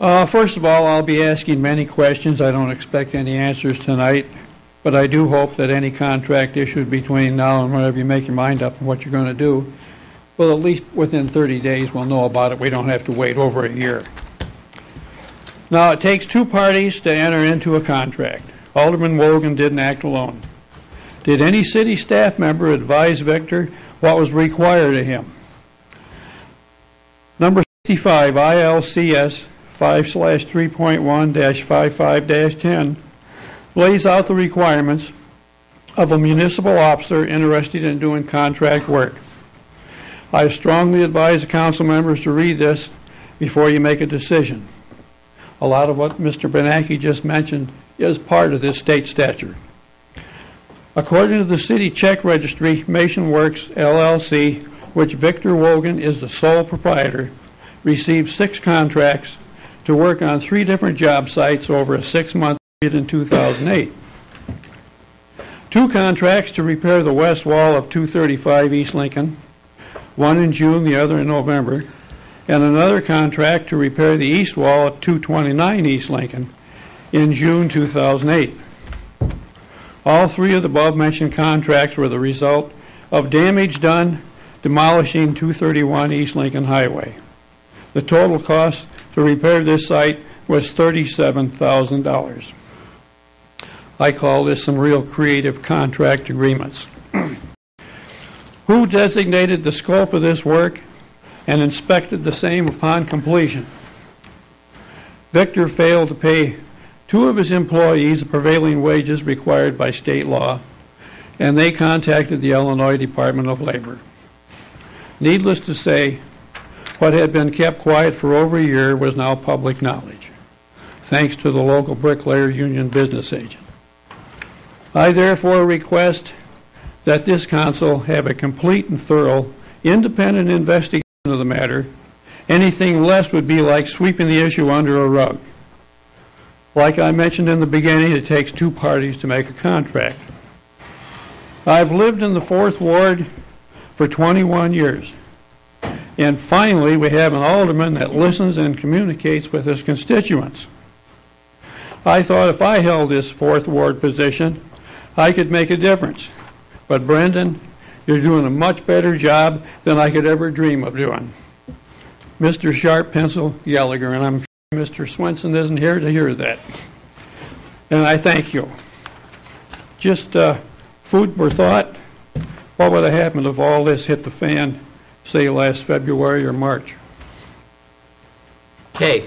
First of all, I'll be asking many questions. I don't expect any answers tonight, but I do hope that any contract issued between now and whenever you make your mind up on what you're going to do, well, at least within 30 days we'll know about it. We don't have to wait over a year. Now, it takes two parties to enter into a contract. Alderman Wogen didn't act alone. Did any city staff member advise Victor what was required of him? Number 65, ILCS 5/3.1-55-10 lays out the requirements of a municipal officer interested in doing contract work. I strongly advise the council members to read this before you make a decision. A lot of what Mr. Benacki just mentioned is part of this state statute. According to the city check registry, Mason Works LLC, which Victor Wogen is the sole proprietor, received 6 contracts to work on 3 different job sites over a 6-month period in 2008. 2 contracts to repair the west wall of 235 East Lincoln, one in June, the other in November, and another contract to repair the east wall at 229 East Lincoln in June 2008. All 3 of the above-mentioned contracts were the result of damage done demolishing 231 East Lincoln Highway. The total cost to repair this site was $37,000. I call this some real creative contract agreements. Who designated the scope of this work and inspected the same upon completion? Victor failed to pay 2 of his employees the prevailing wages required by state law, and they contacted the Illinois Department of Labor. Needless to say, what had been kept quiet for over a year was now public knowledge, thanks to the local bricklayer union business agent. I therefore request that this council have a complete and thorough, independent investigation of the matter. Anything less would be like sweeping the issue under a rug. Like I mentioned in the beginning, it takes 2 parties to make a contract. I've lived in the 4th Ward for 21 years. And finally, we have an alderman that listens and communicates with his constituents. I thought if I held this 4th Ward position, I could make a difference. But Brendan, you're doing a much better job than I could ever dream of doing. Mr. Sharp Pencil Gallagher, and I'm sure Mr. Swenson isn't here to hear that. And I thank you. Just food for thought. What would have happened if all this hit the fan, say last February or March? Okay.